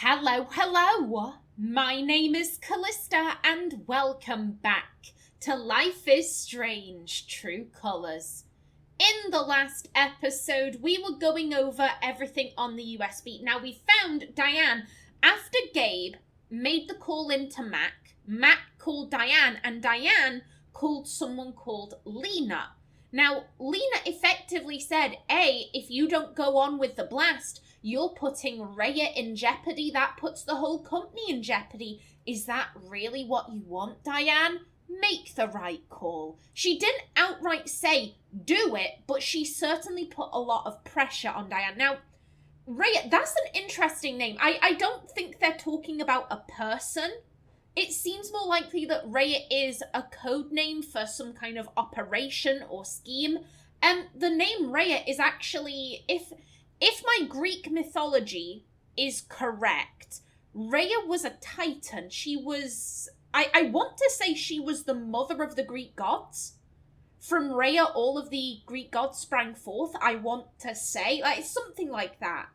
Hello. My name is Callista and welcome back to Life is Strange True Colours. In the last episode, we were going over everything on the USB. Now, we found Diane after Gabe made the call into Mac. Mac called Diane and Diane called someone called Lena. Now, Lena effectively said, A, if you don't go on with the blast, you're putting Rhea in jeopardy. That puts the whole company in jeopardy. Is that really what you want, Diane? Make the right call. She didn't outright say, do it, but she certainly put a lot of pressure on Diane. Now, Rhea, that's an interesting name. I don't think they're talking about a person. It seems more likely that Rhea is a code name for some kind of operation or scheme. And the name Rhea is actually, if my Greek mythology is correct, Rhea was a titan. She was, I want to say she was the mother of the Greek gods. From Rhea, all of the Greek gods sprang forth, I want to say. Like, something like that.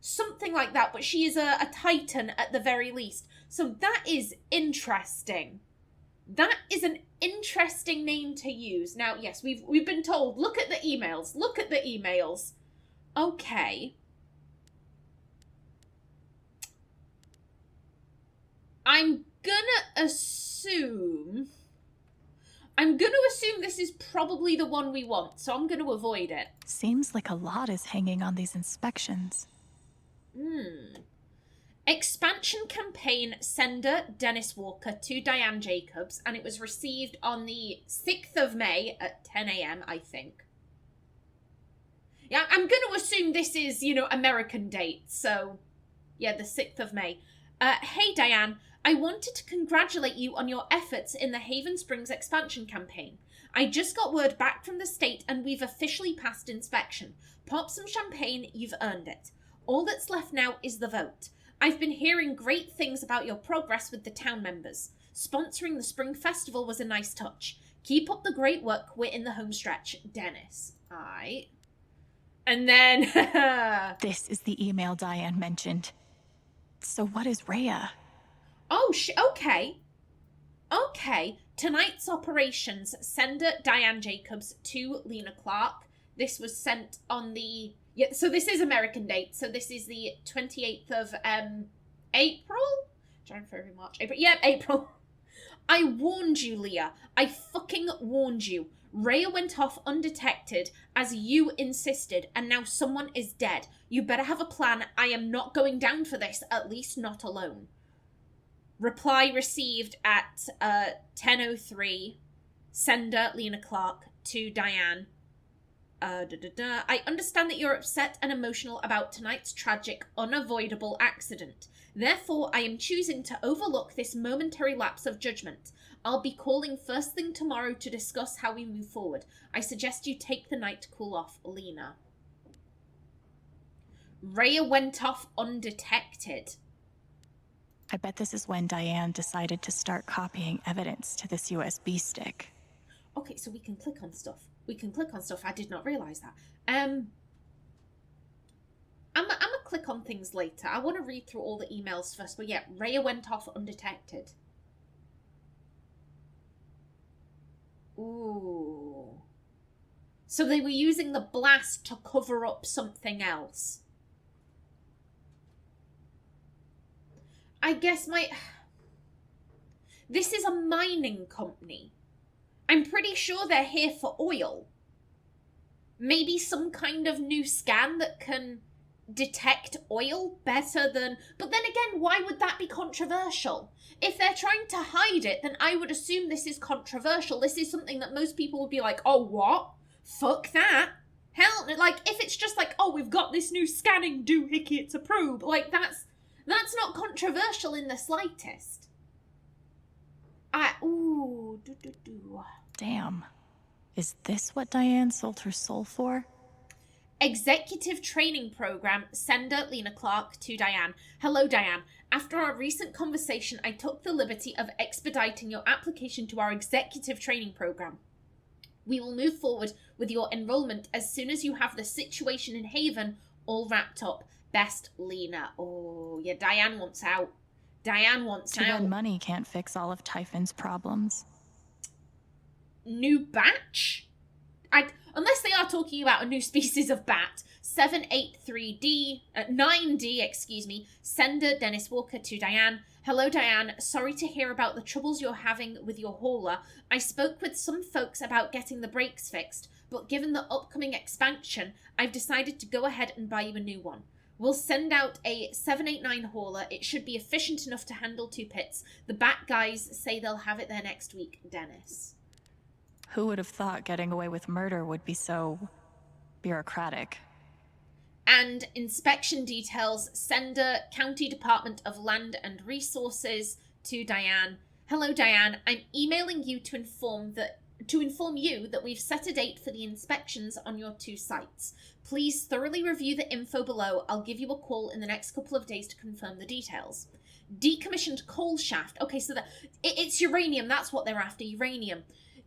Something like that, but she is a titan at the very least. So that is interesting. That is an interesting name to use. Now, yes, we've been told, look at the emails. Look at the emails. Okay. I'm gonna assume this is probably the one we want, so I'm gonna avoid it. Seems like a lot is hanging on these inspections. Expansion campaign sender Dennis Walker to Diane Jacobs, and it was received on the 6th of May at 10 a.m., I think. Yeah, I'm going to assume this is, American date, so, yeah, the 6th of May. Hey, Diane, I wanted to congratulate you on your efforts in the Haven Springs expansion campaign. I just got word back from the state and we've officially passed inspection. Pop some champagne, you've earned it. All that's left now is the vote. I've been hearing great things about your progress with the town members. Sponsoring the Spring Festival was a nice touch. Keep up the great work, we're in the home stretch. Dennis. Aight. And then... This is the email Diane mentioned. So what is Rhea? Oh, okay. Okay. Tonight's operations, sender Diane Jacobs to Lena Clark. This was sent on the... Yeah, so this is American date. So this is the 28th of April? January, February, March, April. Yeah, April. I warned you, Leah. I fucking warned you. Rhea went off undetected, as you insisted, and now someone is dead. You better have a plan. I am not going down for this, at least not alone. Reply received at 10:03. Sender Lena Clark to Diane. I understand that you're upset and emotional about tonight's tragic, unavoidable accident. Therefore, I am choosing to overlook this momentary lapse of judgment. I'll be calling first thing tomorrow to discuss how we move forward. I suggest you take the night to cool off, Lena. Rhea went off undetected. I bet this is when Diane decided to start copying evidence to this USB stick. Okay, so we can click on stuff. I did not realise that. I'm gonna click on things later. I want to read through all the emails first. But yeah, Rhea went off undetected. Ooh. So they were using the blast to cover up something else. I guess this is a mining company. I'm pretty sure they're here for oil. Maybe some kind of new scan that can detect oil better than... But then again, why would that be controversial? If they're trying to hide it, then I would assume this is controversial. This is something that most people would be like, oh, what? Fuck that. Hell, like, if it's just like, oh, we've got this new scanning doohickey, it's a probe. Like, that's not controversial in the slightest. Damn. Is this what Diane sold her soul for? Executive Training Program, sender Lena Clark to Diane. Hello, Diane. After our recent conversation, I took the liberty of expediting your application to our Executive Training Program. We will move forward with your enrollment as soon as you have the situation in Haven all wrapped up. Best, Lena. Oh, Oh, yeah, Diane wants out. Diane wants Too out. bad money can't fix all of Typhon's problems. New batch? Unless they are talking about a new species of bat. 9D, excuse me. Sender Dennis Walker to Diane. Hello, Diane. Sorry to hear about the troubles you're having with your hauler. I spoke with some folks about getting the brakes fixed, but given the upcoming expansion, I've decided to go ahead and buy you a new one. We'll send out a 789 hauler. It should be efficient enough to handle 2 pits. The bat guys say they'll have it there next week, Dennis. Who would have thought getting away with murder would be so bureaucratic? And inspection details, sender County Department of Land and Resources to Diane. Hello, Diane. I'm emailing you to inform you that we've set a date for the inspections on your 2 sites. Please thoroughly review the info below. I'll give you a call in the next couple of days to confirm the details. Decommissioned coal shaft. Okay, so it's uranium. That's what they're after, uranium.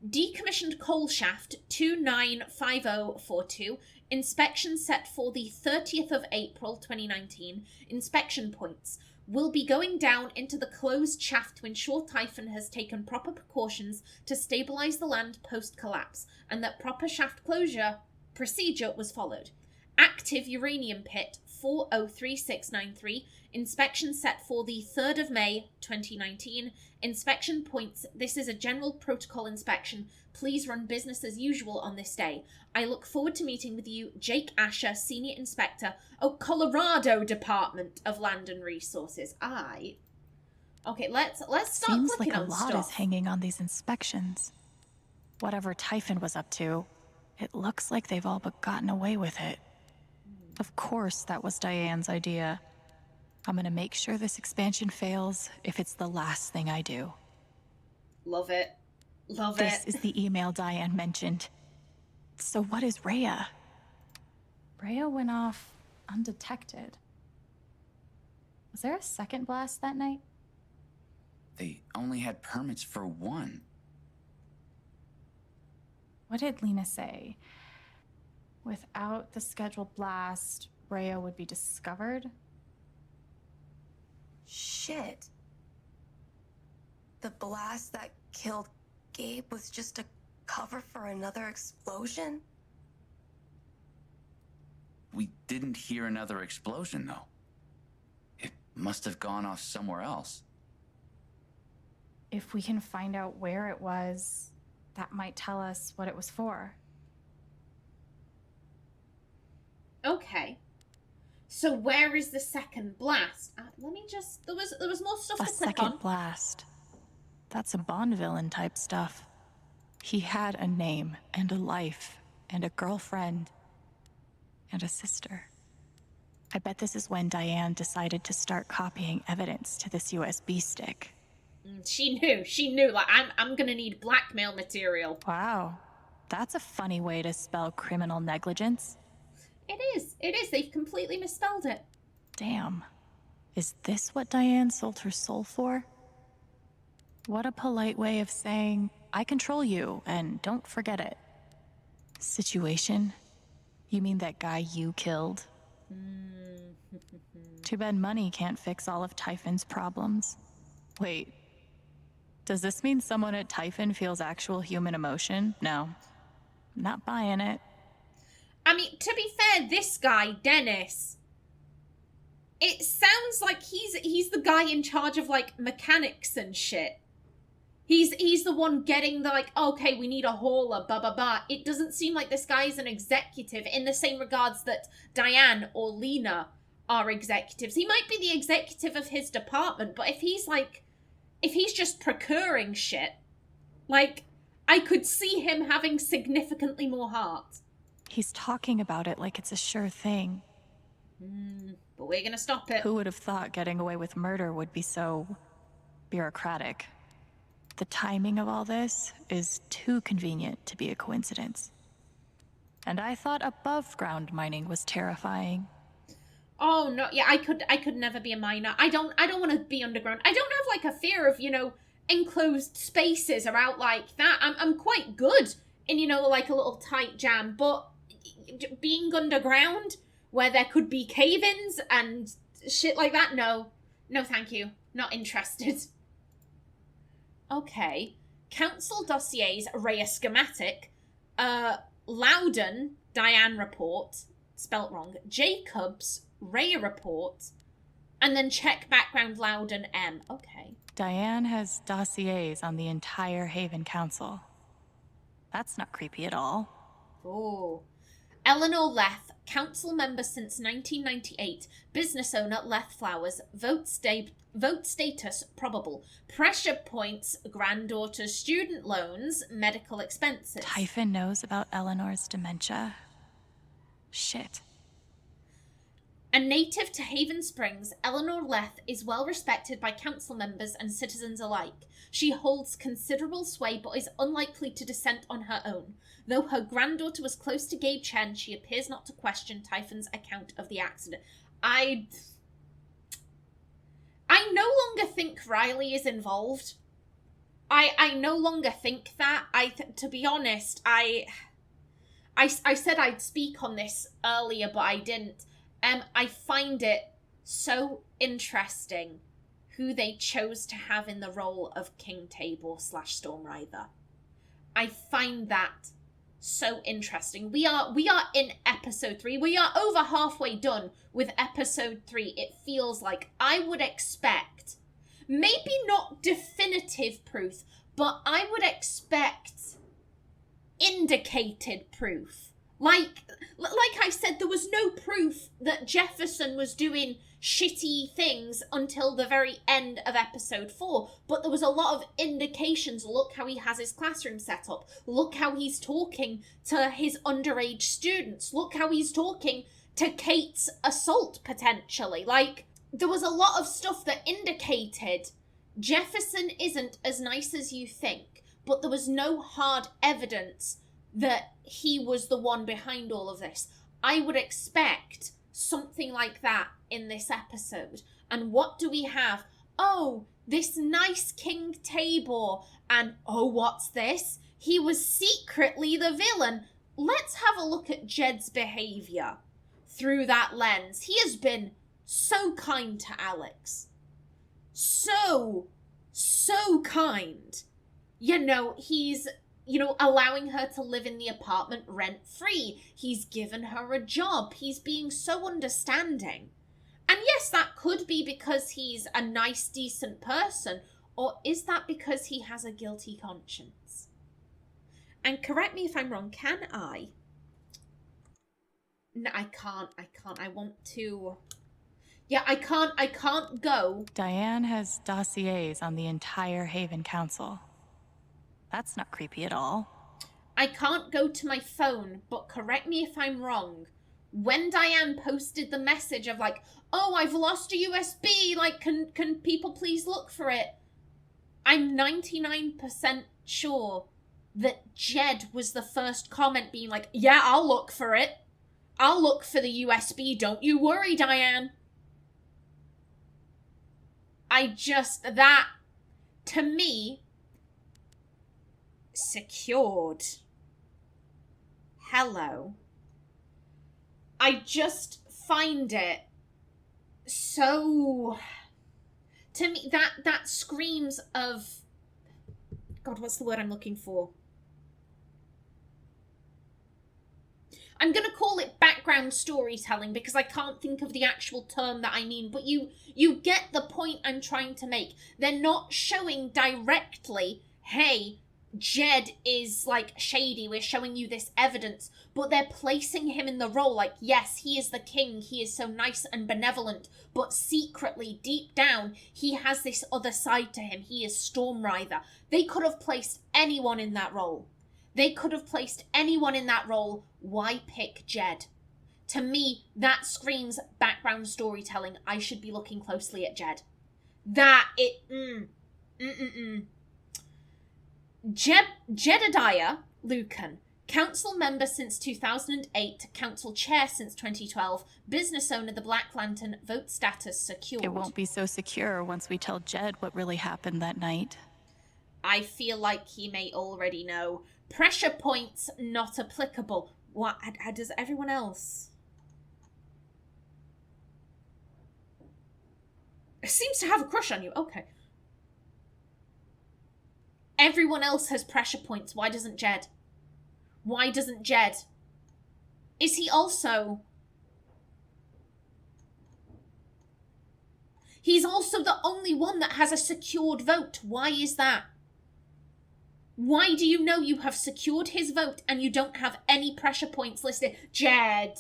Decommissioned coal shaft 295042. Inspection set for the 30th of April 2019. Inspection points. We'll be going down into the closed shaft to ensure Typhon has taken proper precautions to stabilize the land post-collapse and that proper shaft closure procedure was followed. Active uranium pit 403693. Inspection set for the 3rd of May 2019. Inspection points. This is a general protocol inspection. Please run business as usual on this day. I look forward to meeting with you, Jake Asher, Senior Inspector, Colorado Department of Land and Resources. Okay, let's start Seems clicking like a on lot stuff. is hanging on these inspections. Whatever Typhon was up to, it looks like they've all but gotten away with it. Of course, that was Diane's idea. I'm gonna make sure this expansion fails if it's the last thing I do. Love it. Love This it. is the email Diane mentioned. So what is Rhea? Rhea went off undetected. Was there a second blast that night? They only had permits for 1. What did Lena say? Without the scheduled blast, Rhea would be discovered? Shit. The blast that killed Gabe was just a cover for another explosion? We didn't hear another explosion, though. It must have gone off somewhere else. If we can find out where it was, that might tell us what it was for. Okay. So where is the second blast? Let me just... There was more stuff A to click second on. blast. That's a Bond villain type stuff. He had a name and a life and a girlfriend and a sister. I bet this is when Diane decided to start copying evidence to this USB stick. She knew, like, I'm gonna need blackmail material. Wow, that's a funny way to spell criminal negligence. It is, they've completely misspelled it. Damn. Is this what Diane sold her soul for? What a polite way of saying, I control you, and don't forget it. Situation? You mean that guy you killed? Too bad money can't fix all of Typhon's problems. Wait, does this mean someone at Typhon feels actual human emotion? No, not buying it. I mean, to be fair, this guy, Dennis, it sounds like he's the guy in charge of, like, mechanics and shit. He's the one getting the, like, okay, we need a hauler, blah, blah, blah. It doesn't seem like this guy is an executive in the same regards that Diane or Lena are executives. He might be the executive of his department, but if he's just procuring shit, like, I could see him having significantly more heart. He's talking about it like it's a sure thing. But we're gonna stop it. Who would have thought getting away with murder would be so bureaucratic? The timing of all this is too convenient to be a coincidence. And I thought above ground mining was terrifying. Oh no, yeah, I could never be a miner. I don't want to be underground. I don't have, like, a fear of, enclosed spaces or out like that. I'm quite good in, like, a little tight jam, but being underground where there could be cave-ins and shit like that? No. No, thank you. Not interested. Okay. Council dossiers, Rhea schematic. Loudon, Diane report. Spelt wrong. Jacobs, Rhea report. And then check background Loudon M. Okay. Diane has dossiers on the entire Haven Council. That's not creepy at all. Oh. Eleanor Leth, council member since 1998, business owner Leth Flowers, vote status probable, pressure points granddaughter student loans, medical expenses. Typhon knows about Eleanor's dementia. Shit. A native to Haven Springs, Eleanor Leth is well respected by council members and citizens alike. She holds considerable sway but is unlikely to dissent on her own. Though her granddaughter was close to Gabe Chen, she appears not to question Typhon's account of the accident. I no longer think Riley is involved. I no longer think that. To be honest, I said I'd speak on this earlier, but I didn't. I find it so interesting who they chose to have in the role of King Tabor / Stormrider. I find that so interesting. We are in episode 3. We are over halfway done with episode 3. It feels like I would expect, maybe not definitive proof, but I would expect indicated proof. Like I said, there was no proof that Jefferson was doing shitty things until the very end of episode 4, but there was a lot of indications. Look how he has his classroom set up. Look how he's talking to his underage students. Look how he's talking to Kate's assault, potentially. Like, there was a lot of stuff that indicated Jefferson isn't as nice as you think, but there was no hard evidence that he was the one behind all of this. I would expect something like that in this episode. And what do we have? Oh, this nice King Tabor. And oh, what's this? He was secretly the villain. Let's have a look at Jed's behavior through that lens. He has been so kind to Alex. So kind. You know, he's allowing her to live in the apartment rent-free. He's given her a job. He's being so understanding. And yes, that could be because he's a nice, decent person. Or is that because he has a guilty conscience? And correct me if I'm wrong, can I? No, I can't. I want to... Yeah, I can't go. Diane has dossiers on the entire Haven Council. That's not creepy at all. I can't go to my phone, but correct me if I'm wrong. When Diane posted the message of like, oh, I've lost a USB, like, can people please look for it? I'm 99% sure that Jed was the first comment being like, yeah, I'll look for it. I'll look for the USB, don't you worry, Diane. That, to me, secured. Hello. I just find it so... To me, that screams of... God, what's the word I'm looking for? I'm going to call it background storytelling because I can't think of the actual term that I mean, but you get the point I'm trying to make. They're not showing directly, hey, Jed is, like, shady, we're showing you this evidence, but they're placing him in the role, like, yes, he is the king, he is so nice and benevolent, but secretly, deep down, he has this other side to him, he is Stormrider. They could have placed anyone in that role. Why pick Jed? To me, that screams background storytelling. I should be looking closely at Jed. Jedediah Lucan, council member since 2008, council chair since 2012, business owner, the Black Lantern, vote status secured. It won't be so secure once we tell Jed what really happened that night. I feel like he may already know. Pressure points not applicable. What does everyone else? Seems to have a crush on you. Okay. Everyone else has pressure points. Why doesn't Jed? Why doesn't Jed? Is he also... He's also the only one that has a secured vote. Why is that? Why do you know you have secured his vote and you don't have any pressure points listed? Jed.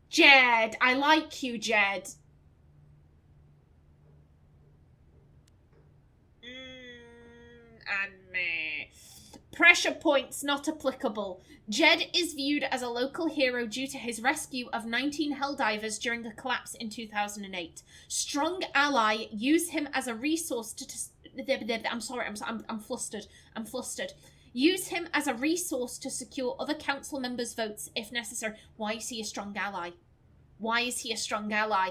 Jed. I like you, Jed. And meh. Pressure points not applicable. Jed is viewed as a local hero due to his rescue of 19 Helldivers during the collapse in 2008. Strong ally, use him as a resource to... I'm sorry, I'm flustered. I'm flustered. Use him as a resource to secure other council members' votes if necessary. Why is he a strong ally? Why is he a strong ally?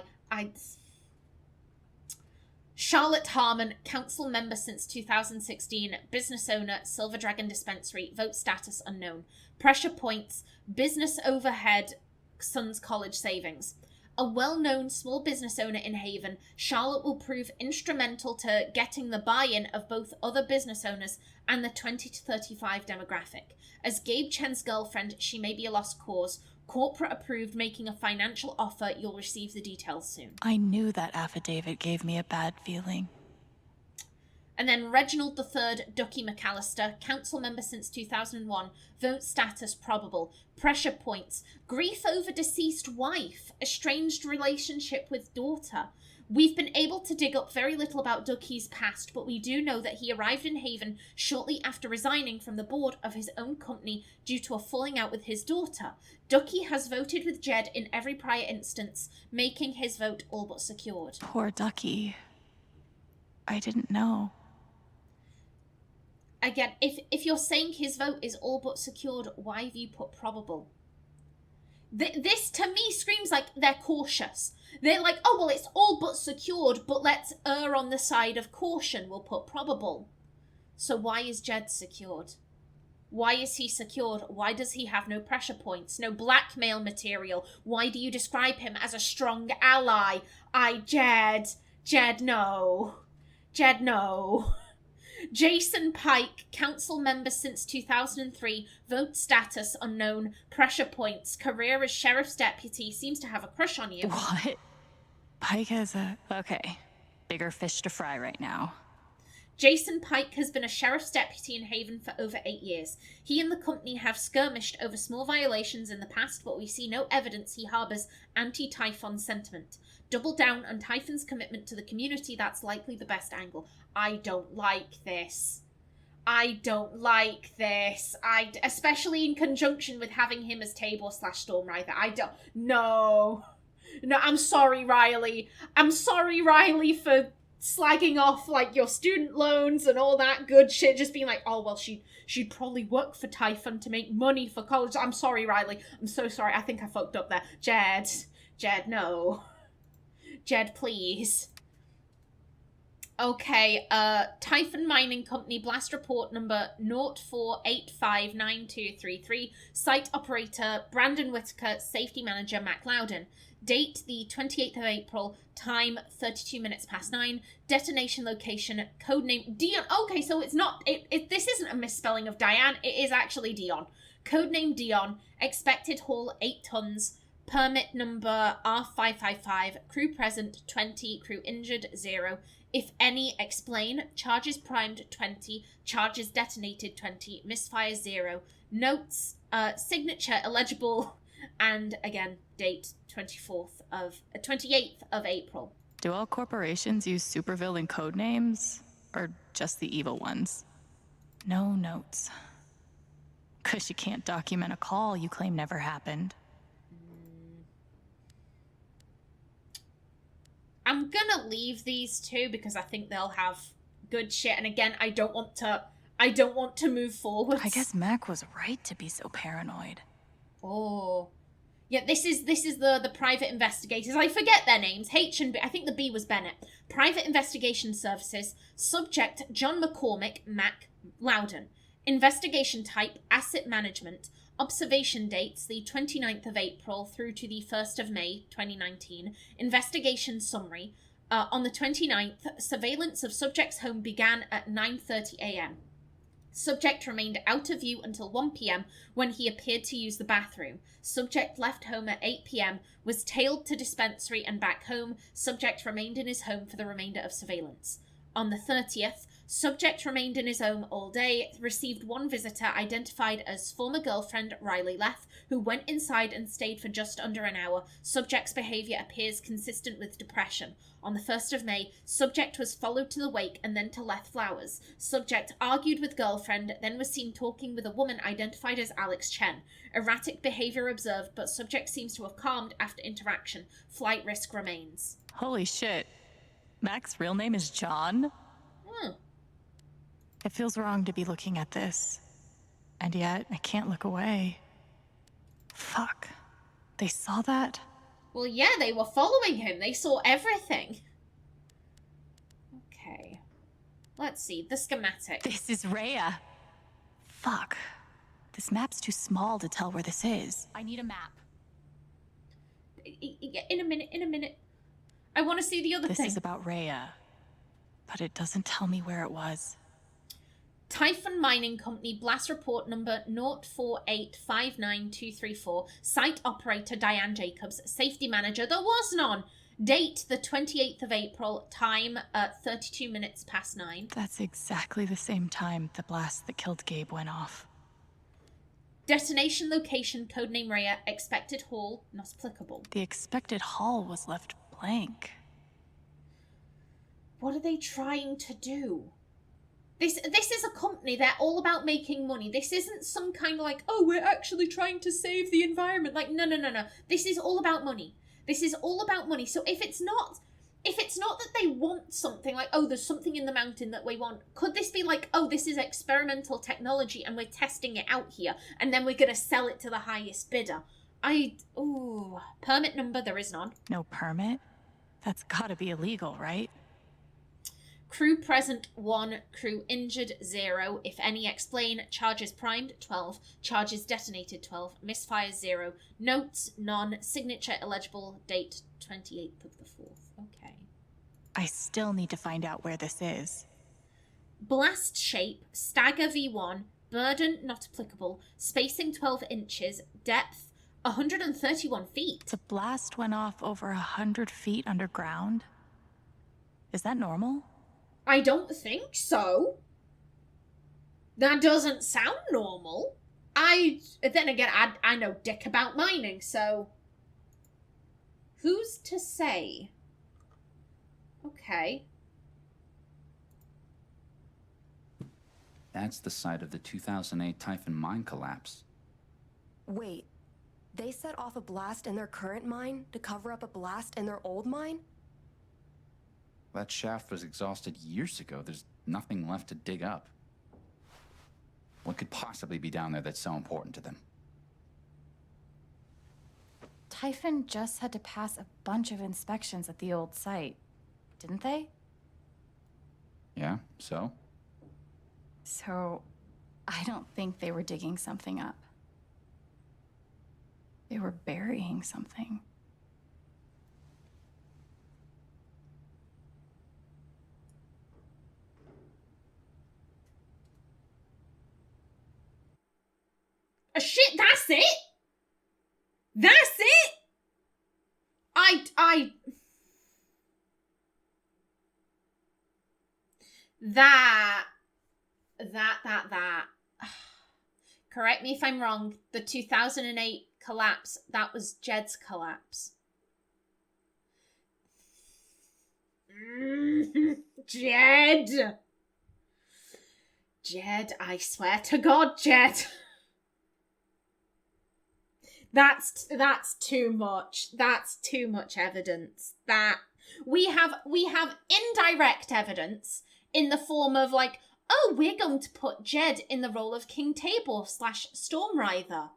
Charlotte Harmon, council member since 2016, business owner, Silver Dragon Dispensary, vote status unknown. Pressure points, business overhead, son's college savings. A well-known small business owner in Haven, Charlotte will prove instrumental to getting the buy-in of both other business owners and the 20 to 35 demographic. As Gabe Chen's girlfriend, she may be a lost cause. Corporate approved, making a financial offer. You'll receive the details soon. I knew that affidavit gave me a bad feeling. And then Reginald III, Ducky McAllister, council member since 2001, vote status probable, pressure points, grief over deceased wife, estranged relationship with daughter. We've been able to dig up very little about Ducky's past, but we do know that he arrived in Haven shortly after resigning from the board of his own company due to a falling out with his daughter. Ducky has voted with Jed in every prior instance, making his vote all but secured. Poor Ducky. I didn't know. Again, if you're saying his vote is all but secured, why have you put probable? This, to me, screams like they're cautious. They're like, oh, well, it's all but secured, but let's err on the side of caution. We'll put probable. So why is Jed secured? Why is he secured? Why does he have no pressure points? No blackmail material? Why do you describe him as a strong ally? Jed, no. Jed, no. Jason Pike, council member since 2003, vote status unknown, pressure points, career as sheriff's deputy, seems to have a crush on you. What? Pike has a... Okay. Bigger fish to fry right now. Jason Pike has been a sheriff's deputy in Haven for over 8 years. He and the company have skirmished over small violations in the past, but we see no evidence he harbours anti-Typhon sentiment. Double down on Typhon's commitment to the community, that's likely the best angle. I don't like this. Especially in conjunction with having him as Tabor/Storm Rider. No, I'm sorry, Riley. I'm sorry, Riley, for slagging off, like, your student loans and all that good shit. Just being like, oh, well, she'd probably work for Typhon to make money for college. I'm sorry, Riley. I'm so sorry. I think I fucked up there. Jed, no. Jed, please. Okay, Typhon Mining Company, blast report number 04859233, site operator Brandon Whitaker, safety manager Mac Loudon. Date the 28th of April, time 32 minutes past 9, detonation location, codename Dion. Okay, so it's not, this isn't a misspelling of Diane, it is actually Dion. Codename Dion, expected haul 8 tons, permit number R555, crew present 20, crew injured 0. If any, explain. Charges primed 20, charges detonated 20, misfire 0. Notes, signature illegible, and again, date 28th of April. Do all corporations use supervillain code names, or just the evil ones? No notes. 'Cause you can't document a call you claim never happened. I'm gonna leave these two because I think they'll have good shit. And again, I don't want to move forward. I guess Mac was right to be so paranoid. Oh. Yeah, this is the private investigators. I forget their names. H and B. I think the B was Bennett. Private Investigation Services. Subject, John McCormick, Mac Loudon. Investigation type, asset management. Observation dates, the 29th of April through to the 1st of May, 2019. Investigation summary. On the 29th, surveillance of subject's home began at 9:30 a.m. Subject remained out of view until 1 p.m. when he appeared to use the bathroom. Subject left home at 8 p.m., was tailed to dispensary and back home. Subject remained in his home for the remainder of surveillance. On the 30th, subject remained in his home all day, received one visitor identified as former girlfriend Riley Leff, who went inside and stayed for just under an hour. Subject's behaviour appears consistent with depression. On the 1st of May, subject was followed to the wake and then to Leff Flowers. Subject argued with girlfriend, then was seen talking with a woman identified as Alex Chen. Erratic behaviour observed, but subject seems to have calmed after interaction. Flight risk remains. Holy shit. Mac's real name is John? It feels wrong to be looking at this. And yet, I can't look away. Fuck. They saw that? Well, yeah, they were following him. They saw everything. Okay. Let's see. The schematic. This is Rhea. Fuck. This map's too small to tell where this is. I need a map. In a minute. I want to see the other thing. This is about Rhea. But it doesn't tell me where it was. Typhon Mining Company, blast report number 04859234, site operator Diane Jacobs, safety manager, there was none. Date, the 28th of April, time, 32 minutes past 9. That's exactly the same time the blast that killed Gabe went off. Destination location, codename Rhea, expected haul, not applicable. The expected haul was left blank. What are they trying to do? This is a company, they're all about making money. This isn't some kind of like, oh, we're actually trying to save the environment. Like, no. This is all about money. This is all about money. So if it's not that they want something, like, oh, there's something in the mountain that we want, could this be like, oh, this is experimental technology and we're testing it out here and then we're going to sell it to the highest bidder? Permit number, there is none. No permit? That's gotta be illegal, right? Crew present 1, crew injured 0, if any explain, charges primed 12, charges detonated 12, misfires 0, notes none, signature illegible, date 28th of the 4th. Okay. I still need to find out where this is. Blast shape, stagger V1, burden not applicable, spacing 12 inches, depth 131 feet. The blast went off over 100 feet underground? Is that normal? I don't think so. That doesn't sound normal. Then again, I know dick about mining, so... Who's to say? Okay. That's the site of the 2008 Typhon mine collapse. Wait, they set off a blast in their current mine to cover up a blast in their old mine? That shaft was exhausted years ago. There's nothing left to dig up. What could possibly be down there that's so important to them? Typhon just had to pass a bunch of inspections at the old site, didn't they? Yeah, so? So, I don't think they were digging something up. They were burying something. Shit, that's it? That's it? That. Correct me if I'm wrong. The 2008 collapse, that was Jed's collapse. Jed, I swear to God, Jed. That's too much. That's too much evidence. That we have indirect evidence in the form of like, oh, we're going to put Jed in the role of King Tabor / Stormrider.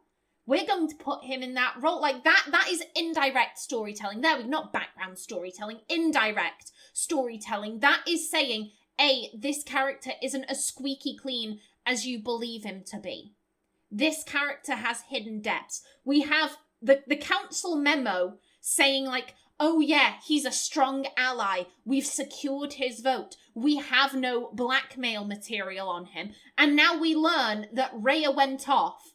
We're going to put him in that role. Like that is indirect storytelling. There, we're not background storytelling, indirect storytelling. That is saying, A, this character isn't as squeaky clean as you believe him to be. This character has hidden depths. We have the council memo saying like, oh yeah, he's a strong ally. We've secured his vote. We have no blackmail material on him. And now we learn that Rhea went off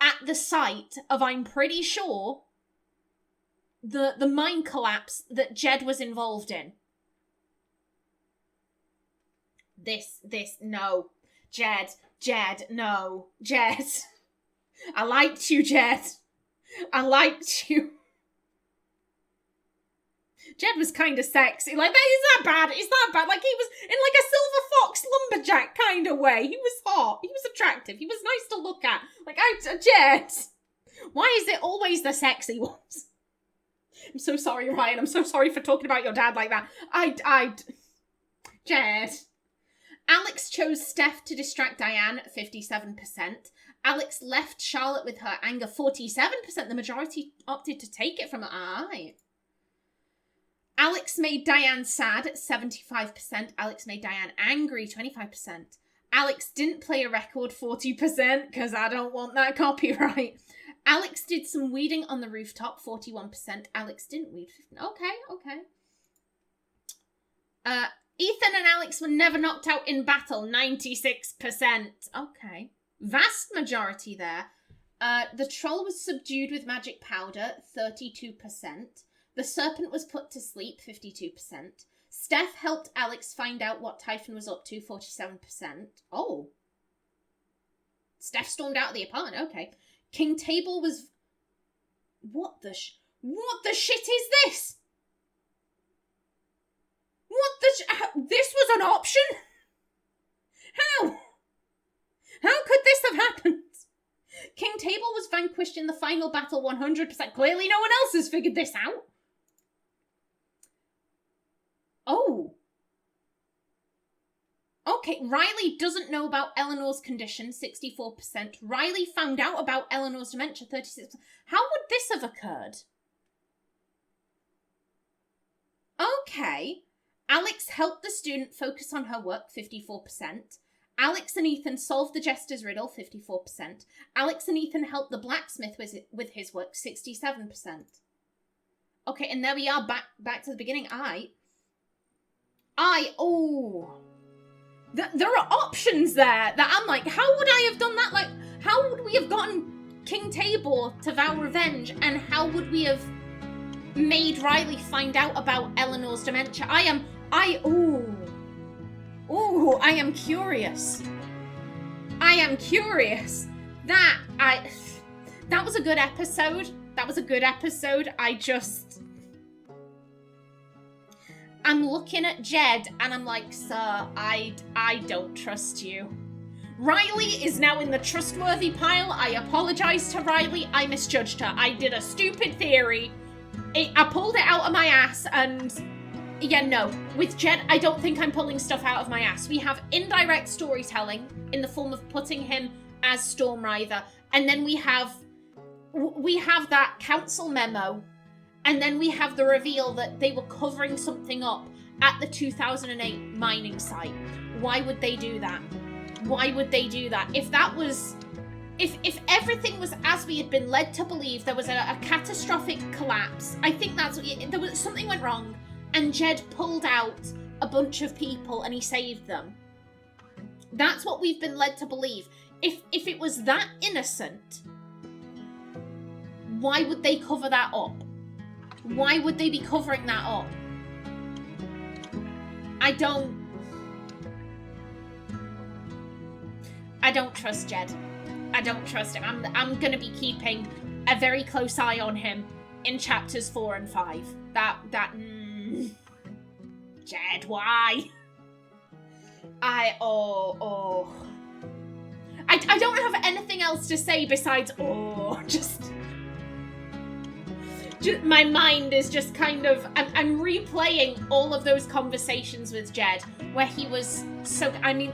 at the site of, I'm pretty sure, the mine collapse that Jed was involved in. No. Jed, no. Jed. I liked you, Jed. I liked you. Jed was kind of sexy. Like, is that bad? Is that bad? Like, he was in like a Silver Fox lumberjack kind of way. He was hot. He was attractive. He was nice to look at. Like, Jed. Why is it always the sexy ones? I'm so sorry, Ryan. I'm so sorry for talking about your dad like that. Jed. Alex chose Steph to distract Diane, 57%. Alex left Charlotte with her anger, 47%. The majority opted to take it from her. Aye. Alex made Diane sad, 75%. Alex made Diane angry, 25%. Alex didn't play a record, 40%, because I don't want that copyright. Alex did some weeding on the rooftop, 41%. Alex didn't weed, 15%. Okay. Ethan and Alex were never knocked out in battle, 96%. Okay. Vast majority there. The troll was subdued with magic powder, 32%. The serpent was put to sleep, 52%. Steph helped Alex find out what Typhon was up to, 47%. Oh. Steph stormed out of the apartment, okay. King Table was... What the shit is this? This was an option? How? How could this have happened? King Table was vanquished in the final battle 100%. Clearly no one else has figured this out. Oh. Okay, Riley doesn't know about Eleanor's condition, 64%. Riley found out about Eleanor's dementia, 36%. How would this have occurred? Okay. Alex helped the student focus on her work, 54%. Alex and Ethan solved the Jester's riddle, 54%. Alex and Ethan helped the blacksmith with his work, 67%. Okay, and there we are, back to the beginning. There are options there that I'm like, how would I have done that? Like, how would we have gotten King Tabor to vow revenge, and how would we have made Riley find out about Eleanor's dementia? I am curious. That was a good episode. I'm looking at Jed and I'm like, sir, I don't trust you. Riley is now in the trustworthy pile. I apologize to Riley. I misjudged her. I did a stupid theory. I pulled it out of my ass, and yeah, no. With Jed, I don't think I'm pulling stuff out of my ass. We have indirect storytelling in the form of putting him as Stormrider, and then we have that council memo, and then we have the reveal that they were covering something up at the 2008 mining site. Why would they do that? If everything was as we had been led to believe, there was a catastrophic collapse. I think something went wrong, and Jed pulled out a bunch of people and he saved them. That's what we've been led to believe. If it was that innocent, why would they cover that up? Why would they be covering that up? I don't trust Jed. I don't trust him. I'm going to be keeping a very close eye on him in chapters 4 and 5. Jed, why? I don't have anything else to say besides just my mind is just kind of, I'm replaying all of those conversations with Jed where he was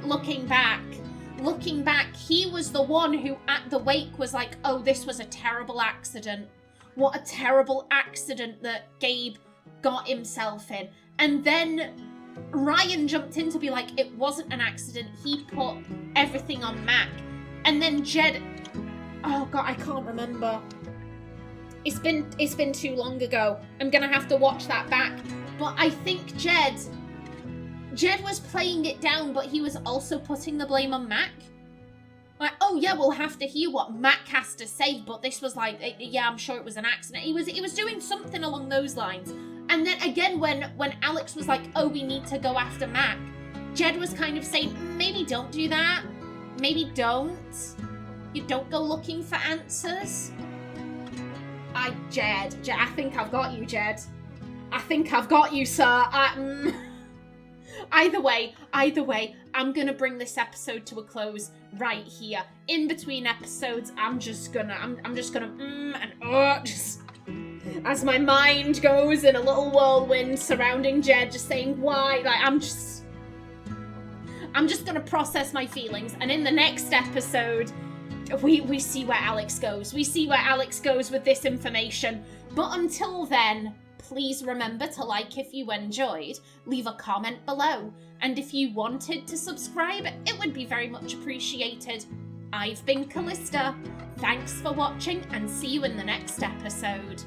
looking back, he was the one who at the wake was like, oh, this was a terrible accident. What a terrible accident that Gabe got himself in. And then Ryan jumped in to be like, it wasn't an accident. He put everything on Mac. And then Jed, oh God, I can't remember. It's been too long ago. I'm gonna have to watch that back. But I think Jed was playing it down, but he was also putting the blame on Mac. Like, oh yeah, we'll have to hear what Mac has to say, but this was like, yeah, I'm sure it was an accident. He was doing something along those lines. And then again, when Alex was like, oh, we need to go after Mac, Jed was kind of saying, maybe don't do that. Maybe don't. You don't go looking for answers. Jed, I think I've got you, Jed. I think I've got you, sir. Either way, I'm gonna bring this episode to a close right here. In between episodes, I'm just gonna just as my mind goes in a little whirlwind surrounding Jed, just saying why. Like I'm just gonna process my feelings, and in the next episode, we see where Alex goes. We see where Alex goes with this information. But until then, please remember to like if you enjoyed, leave a comment below, and if you wanted to subscribe, it would be very much appreciated. I've been Callista. Thanks for watching, and see you in the next episode.